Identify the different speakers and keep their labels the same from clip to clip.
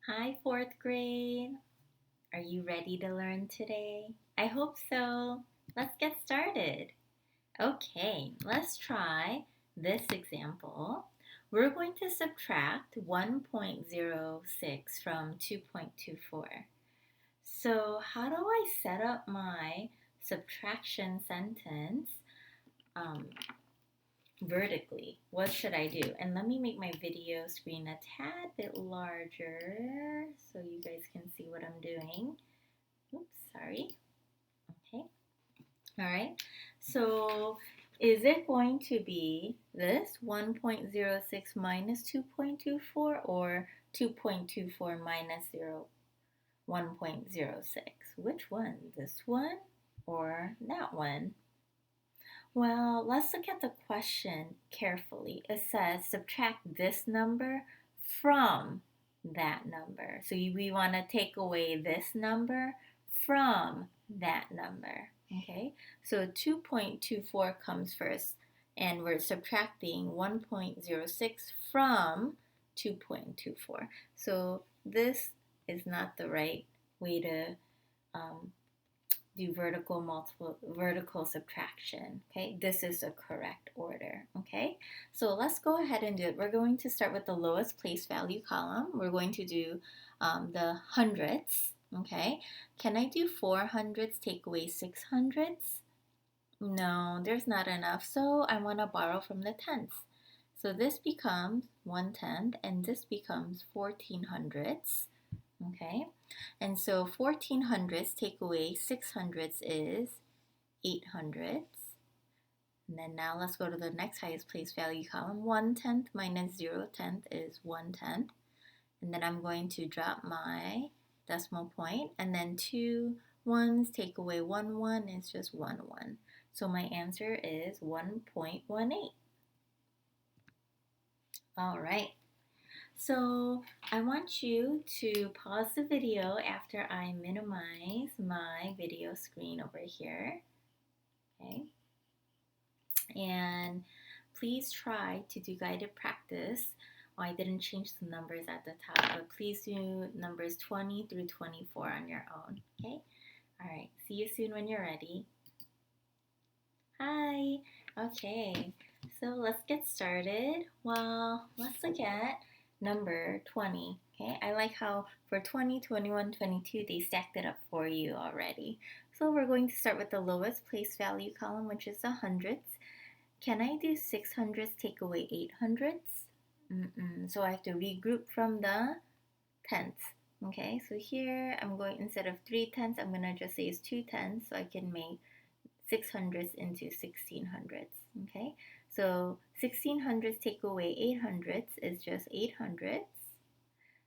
Speaker 1: Hi, fourth grade. Are you ready to learn today? I hope so. Let's get started. Okay, let's try this example. We're going to subtract 1.06 from 2.24. So, how do I set up my subtraction sentence um, vertically? What should I do? And let me make my video screen a tad bit larger so you guys can see what I'm doing. Oops, sorry. Okay. All right. So is it going to be this 1.06 minus 2.24 or 2.24 minus 1.06? Which one? This one or that one? Well, let's look at the question carefully. It says subtract this number from that number. So we want to take away this number from that number. Okay, so 2.24 comes first, and we're subtracting 1.06 from 2.24. So this is not the right way to um, do vertical subtraction. Okay, this is the correct order. Okay, so let's go ahead and do it. We're going to start with the lowest place value column. We're going to do the hundredths. Okay, can I do 400ths take away 600ths? No, there's not enough, so I want to borrow from the tenths. So this becomes 1/10 and this becomes 1400ths. Okay, and so 1400ths take away 600ths is 800ths. And then now let's go to the next highest place value column. 1/10 minus 0/10 is 1/10. And then I'm going to drop my decimal point, and then 2 ones take away 1 1 is just 1 1. So my answer is 1.18. All right. So I want you to pause the video after I minimize my video screen over here. Okay. And please try to do guided practice. Oh, I didn't change the numbers at the top, but please do numbers 20 through 24 on your own. Okay. All right. See you soon when you're ready. Hi. Okay. So let's get started. Well, let's look at number 20. Okay, I like how for 20, 21, 22, they stacked it up for you already. So we're going to start with the lowest place value column, which is the hundredths. Can I do 600ths take away 800ths? So I have to regroup from the tenths. Okay, so here I'm going, instead of 3/10, I'm going to just say it's 2/10 so I can make 600ths into 1600ths. Okay, so 1600ths take away 800ths is just 800ths,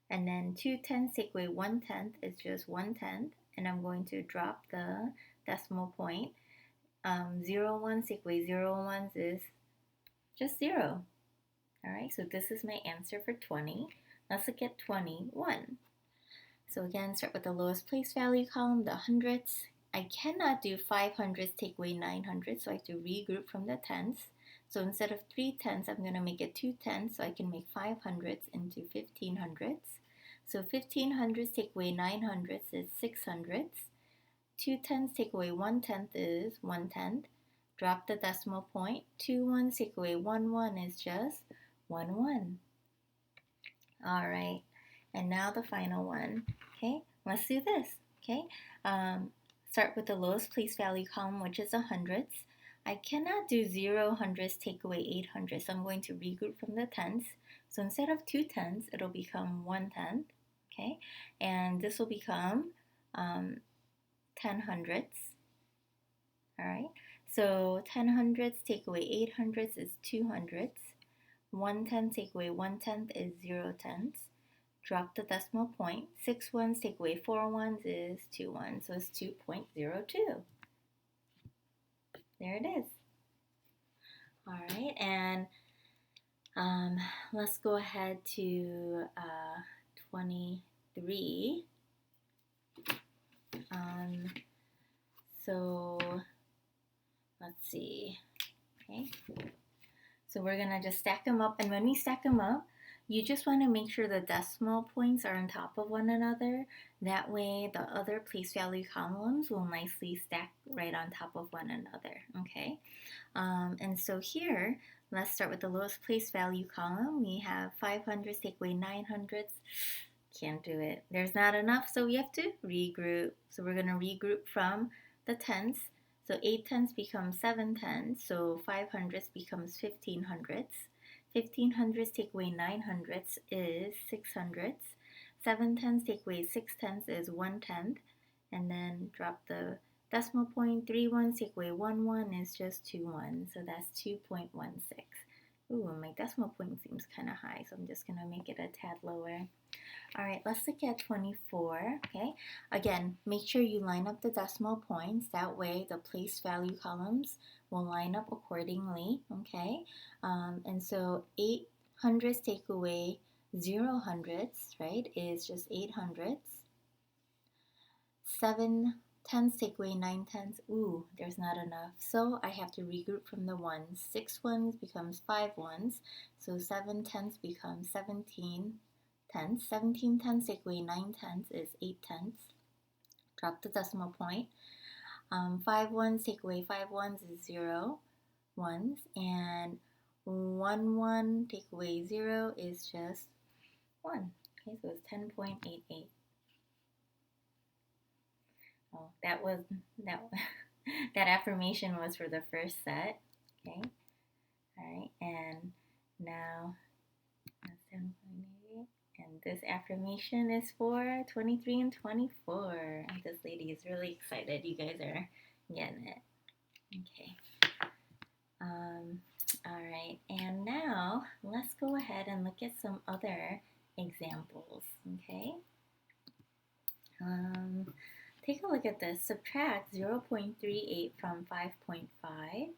Speaker 1: and then 2/10 take away 1/10 is just 1/10, and I'm going to drop the decimal point. 0 ones take away 0 ones is just 0. All right, so this is my answer for 20. Let's look at 21. So again, start with the lowest place value column, the hundredths. I cannot do 500ths take away 900, so I have to regroup from the tenths. So instead of 3/10, I'm going to make it 2/10, so I can make 500ths into 1500ths. So 1500ths take away 900ths is 600ths. 2/10 take away 1/10 is 1/10. Drop the decimal point. 2 ones take away 1 1 is just 1 1. All right, and now the final one. Okay, let's do this. Okay, start with the lowest place value column, which is the hundredths. I cannot do 0 hundredths take away 800, so I'm going to regroup from the tenths. So instead of 2/10, it'll become 1/10. Okay, and this will become 10 hundredths. All right, so 10 hundredths take away 800ths is 200ths. 1/10 take away 1/10 is 0 tenths. Drop the decimal point. 6 ones take away 4 ones is 2 ones, so it's 2.02. There it is. All right, and let's go ahead to 23. So let's see. Okay, so we're gonna just stack them up, and when we stack them up, you just want to make sure the decimal points are on top of one another. That way the other place value columns will nicely stack right on top of one another, okay? And so here, let's start with the lowest place value column. We have 500s take away 900s. Can't do it. There's not enough, so we have to regroup. So we're going to regroup from the tens. So 8 tens becomes 7 tens, so 500s becomes 1500s. 1500s take away 900s is 600s. 7 tens take away 6 tens is 1/10. And then drop the decimal point. 3 ones take away 1 1 is just 2 ones, so that's 2.16. Ooh, my decimal point seems kind of high, so I'm just going to make it a tad lower. All right, let's look at 24, okay? Again, make sure you line up the decimal points. That way the place value columns will line up accordingly, okay? And so 800s take away 0 hundredths, right, is just 800ths. 7 tens take away 9 tens. Ooh, there's not enough. So I have to regroup from the ones. 6 ones becomes 5 ones. So 7 tens becomes 17 tenths. 17 tenths take away 9 tenths is 8 tenths. Drop the decimal point. 5 ones take away 5 ones is 0 ones. And 1 1 take away 0 is just 1. Okay, so it's 10.88. Oh, that that affirmation was for the first set. Okay. All right, and now that's 10.88. And this affirmation is for 23 and 24. And this lady is really excited. You guys are getting it. Okay. All right, and now let's go ahead and look at some other examples. Okay. Take a look at this. Subtract 0.38 from 5.5.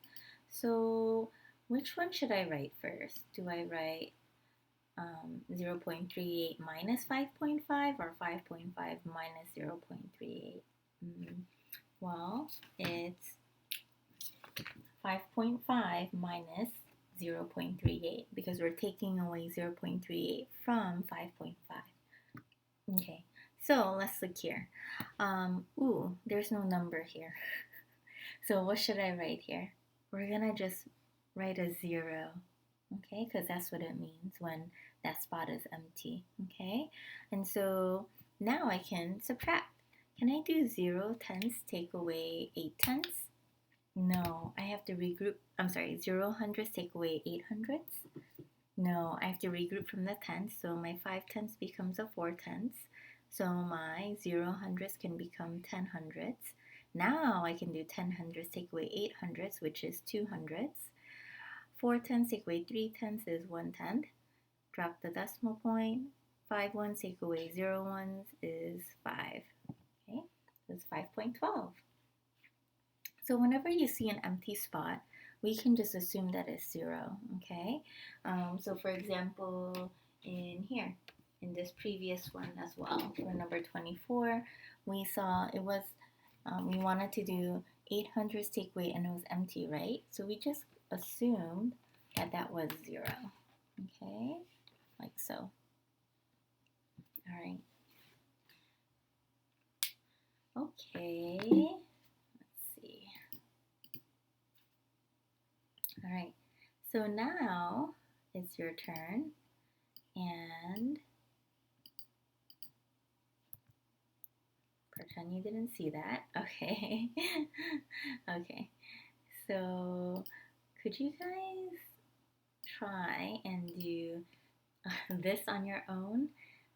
Speaker 1: So which one should I write first? Do I write 0.38 minus 5.5 or 5.5 minus 0.38? Well, it's 5.5 minus 0.38 because we're taking away 0.38 from 5.5. Okay. So let's look here. Ooh, there's no number here. So what should I write here? We're gonna just write a 0, okay? Because that's what it means when that spot is empty, okay? And so now I can subtract. Can I do 0 tenths take away 8 tenths? No, I have to regroup. I'm sorry, 0 hundredths take away 8 hundredths? No, I have to regroup from the tenths. So my 5 tenths becomes a 4 tenths. So my 0 hundredths can become 10 hundredths. Now I can do 10 hundredths take away 8 hundredths, which is 2 hundredths. 4 tenths take away 3 tenths is 1 tenth. Drop the decimal point. 5 ones take away 0 ones is 5. Okay, that's 5.12. So whenever you see an empty spot, we can just assume that it's 0, okay? So for example, in here, in this previous one as well, for number 24, we saw it was, we wanted to do 800s take away and it was empty, right? So we just assumed that that was 0, okay? Like so. All right. Okay. All right, so now it's your turn, and pretend you didn't see that. Okay. Okay, so could you guys try and do this on your own?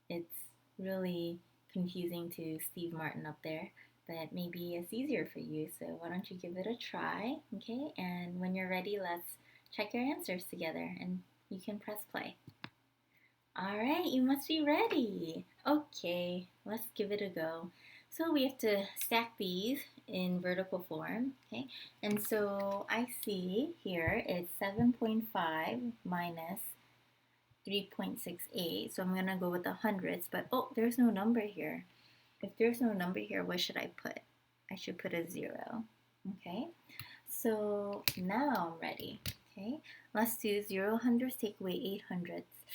Speaker 1: It's really confusing to Steve Martin up there, but maybe it's easier for you. So why don't you give it a try, okay? And when you're ready, let's check your answers together and you can press play. All right, you must be ready. Okay, let's give it a go. So we have to stack these in vertical form, okay? And so I see here it's 7.5 minus 3.68. So I'm going to go with the hundredths, but oh, there's no number here. If there's no number here, what should I put? I should put a 0, okay? So now I'm ready, Okay, let's do 0 hundredths take away 8 hundredths.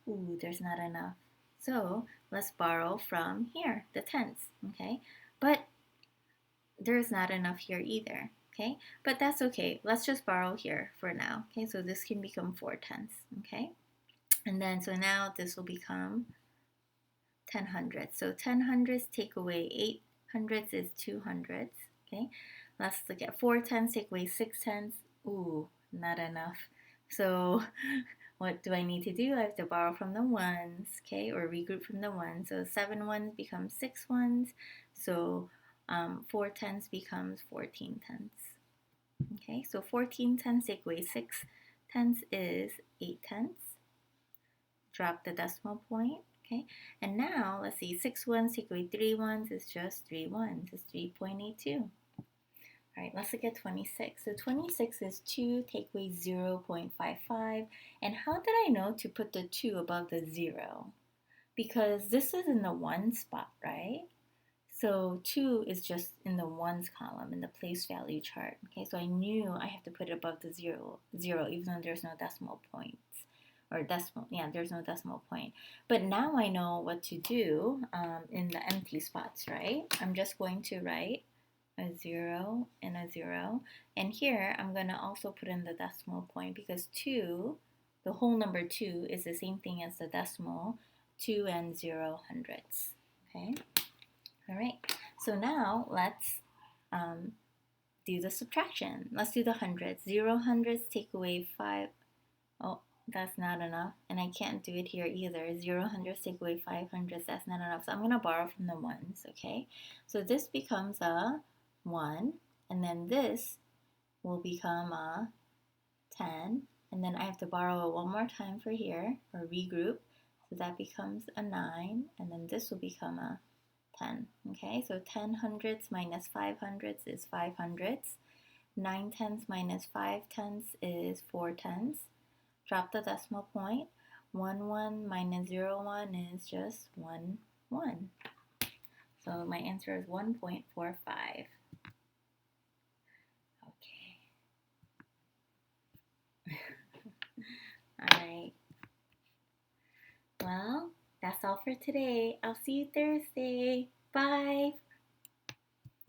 Speaker 1: Ooh, there's not enough. So let's borrow from here, the tenths, okay? But there's not enough here either, okay? But that's okay. Let's just borrow here for now, okay? So this can become 4 tenths, okay? And then, so now this will become 10 hundredths. So 10 hundredths take away 8 hundredths is 2 hundredths, okay? Let's look at 4 tenths take away 6 tenths. Ooh, not enough. So what do I need to do? I have to borrow from the ones, okay, or regroup from the ones. So 7 ones becomes 6 ones. So 4 tenths becomes 14 tenths. Okay, so 14 tenths take away 6 tenths is 8 tenths. Drop the decimal point. Okay, and now let's see, 6 ones take away 3 ones is just 3 ones. It's 3.82. All right, let's look at 26. So 26 is 2 take away 0.55. And how did I know to put the 2 above the 0? Because this is in the 1 spot, right? So 2 is just in the ones column in the place value chart. Okay, so I knew I have to put it above the 0, even though there's no decimal points. Or decimal, yeah, there's no decimal point. But now I know what to do in the empty spots, right? I'm just going to write a 0 and a 0. And here I'm going to also put in the decimal point because 2, the whole number 2 is the same thing as the decimal 2 and 0 hundredths. Okay? All right. So now let's do the subtraction. Let's do the hundredths. 0 hundredths take away 5. Oh, that's not enough. And I can't do it here either. 0 hundredths take away 5 hundredths. That's not enough. So I'm going to borrow from the ones, okay? So this becomes a 1. And then this will become a 10. And then I have to borrow one more time for here, or regroup. So that becomes a 9. And then this will become a 10. Okay, so 10 hundredths minus 5 hundredths is 5 hundredths. 9 tenths minus 5 tenths is 4 tenths. Drop the decimal point. 1 1 minus 0 1 is just 1 1. So my answer is 1.45. Okay. All right. Well, that's all for today. I'll see you Thursday. Bye.